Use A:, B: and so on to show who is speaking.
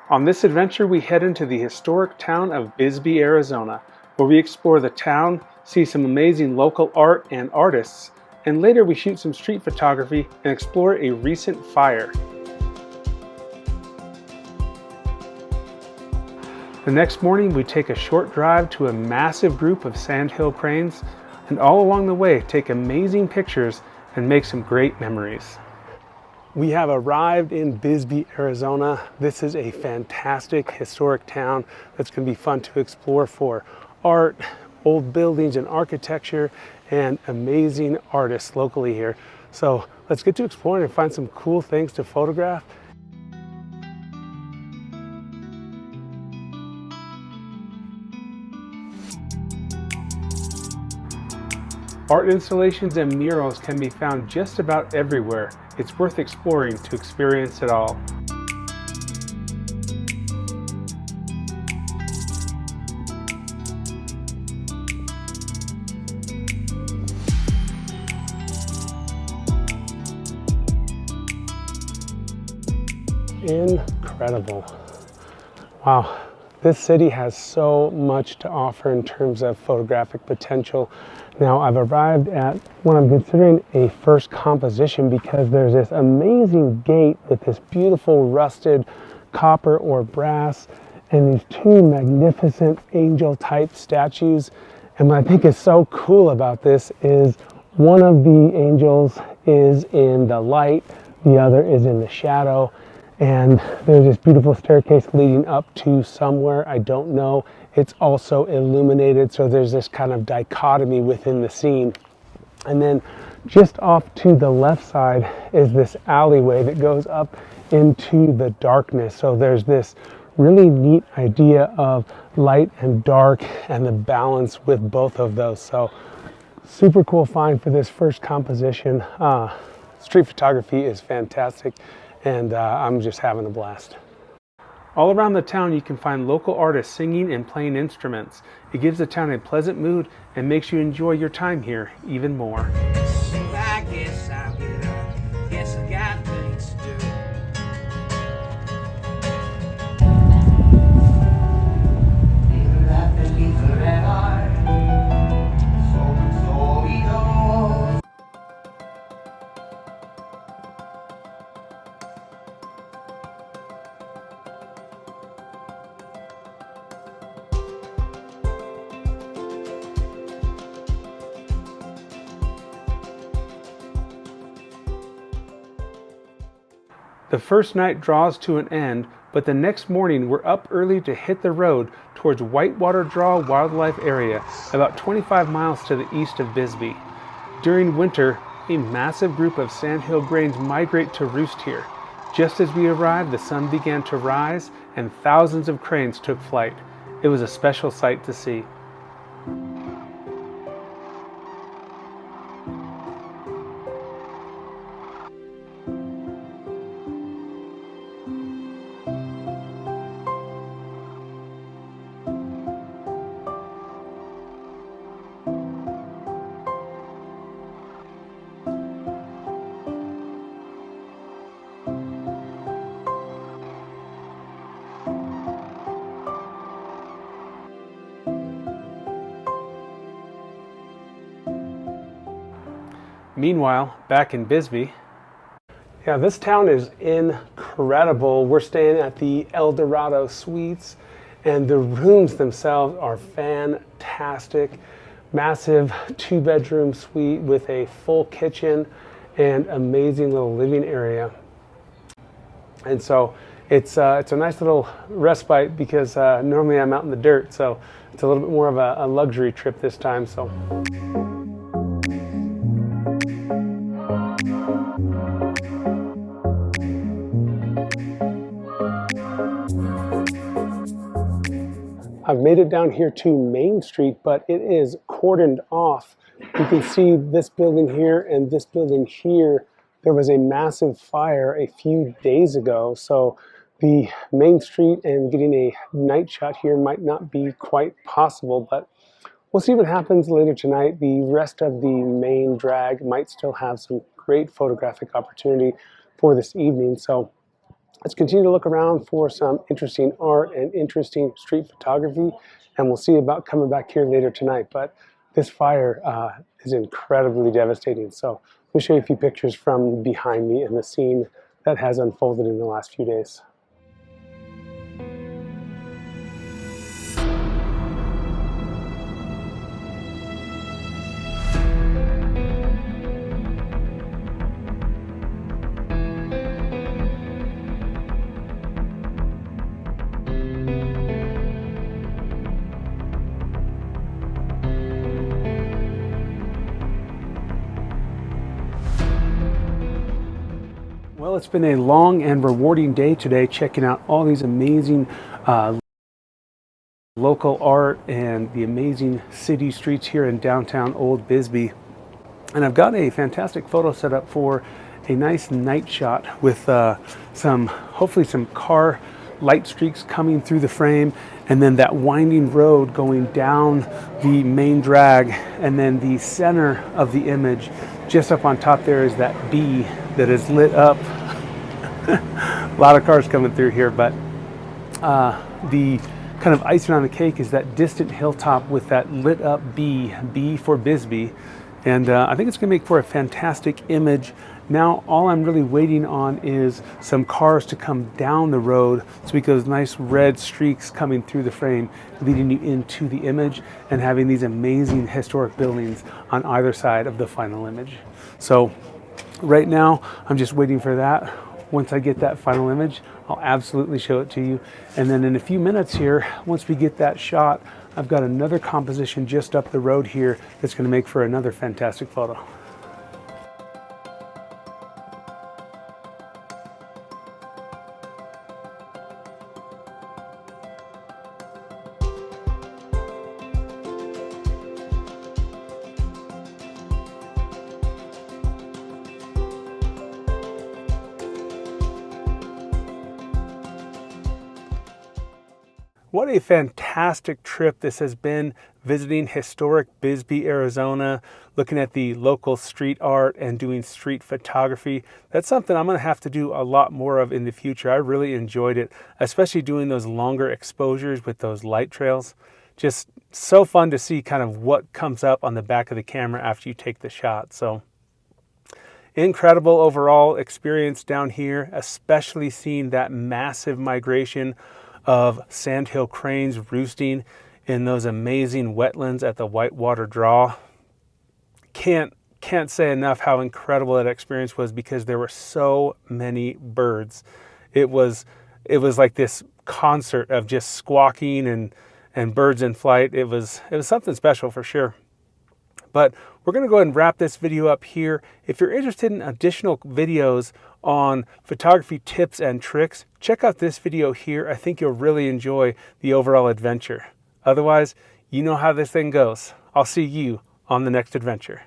A: On this adventure, we head into the historic town of Bisbee, Arizona, where we explore the town, see some amazing local art and artists, and later we shoot some street photography and explore a recent fire. The next morning, we take a short drive to a massive group of Sandhill Cranes, and all along the way, take amazing pictures and make some great memories. We have arrived in Bisbee, Arizona. This is a fantastic historic town that's going to be fun to explore for art, old buildings and architecture, and amazing artists locally here. So let's get to exploring and find some cool things to photograph. Art installations and murals can be found just about everywhere. It's worth exploring to experience it all. Incredible. Wow. This city has so much to offer in terms of photographic potential. Now, I've arrived at what I'm considering a first composition because there's this amazing gate with this beautiful rusted copper or brass and these two magnificent angel-type statues. And what I think is so cool about this is one of the angels is in the light, the other is in the shadow. And there's this beautiful staircase leading up to somewhere, I don't know. It's also illuminated, so there's this kind of dichotomy within the scene. And then just off to the left side is this alleyway that goes up into the darkness. So there's this really neat idea of light and dark and the balance with both of those. So super cool find for this first composition. Street photography is fantastic. And I'm just having a blast. All around the town you can find local artists singing and playing instruments. It gives the town a pleasant mood and makes you enjoy your time here even more.
B: So I guess I'll get up. Guess I got things to do.
A: The first night draws to an end, but the next morning we're up early to hit the road towards Whitewater Draw Wildlife Area, about 25 miles to the east of Bisbee. During winter, a massive group of Sandhill Cranes migrate to roost here. Just as we arrived, the sun began to rise and thousands of cranes took flight. It was a special sight to see. Meanwhile, back in Bisbee. Yeah, this town is incredible. We're staying at the El Dorado Suites, and the rooms themselves are fantastic. Massive 2-bedroom suite with a full kitchen and amazing little living area. And so it's a nice little respite because normally I'm out in the dirt, so it's a little bit more of a luxury trip this time. So. I've made it down here to Main Street, but it is cordoned off. You can see this building here and this building here. There was a massive fire a few days ago, so the Main Street and getting a night shot here might not be quite possible, but we'll see what happens later tonight. The rest of the main drag might still have some great photographic opportunity for this evening, so let's continue to look around for some interesting art and interesting street photography, and we'll see about coming back here later tonight. But this fire is incredibly devastating. So let me show you a few pictures from behind me and the scene that has unfolded in the last few days. Well, it's been a long and rewarding day today, checking out all these amazing local art and the amazing city streets here in downtown Old Bisbee. And I've got a fantastic photo set up for a nice night shot with hopefully some car light streaks coming through the frame, and then that winding road going down the main drag, and then the center of the image just up on top there is that bee that is lit up. A lot of cars coming through here, but the kind of icing on the cake is that distant hilltop with that lit up B for Bisbee. And I think it's going to make for a fantastic image. Now all I'm really waiting on is some cars to come down the road so we get those nice red streaks coming through the frame, leading you into the image and having these amazing historic buildings on either side of the final image. So right now I'm just waiting for that. Once I get that final image, I'll absolutely show it to you. And then in a few minutes here, once we get that shot, I've got another composition just up the road here that's going to make for another fantastic photo. What a fantastic trip this has been, visiting historic Bisbee, Arizona, looking at the local street art and doing street photography. That's something I'm going to have to do a lot more of in the future. I really enjoyed it, especially doing those longer exposures with those light trails. Just so fun to see kind of what comes up on the back of the camera after you take the shot. So incredible overall experience down here, especially seeing that massive migration of Sandhill Cranes roosting in those amazing wetlands at the Whitewater Draw. Can't say enough how incredible that experience was, because there were so many birds. It was like this concert of just squawking and birds in flight. It was something special for sure. But we're going to go ahead and wrap this video up here. If you're interested in additional videos on photography tips and tricks, check out this video here. I think you'll really enjoy the overall adventure. Otherwise, you know how this thing goes. I'll see you on the next adventure.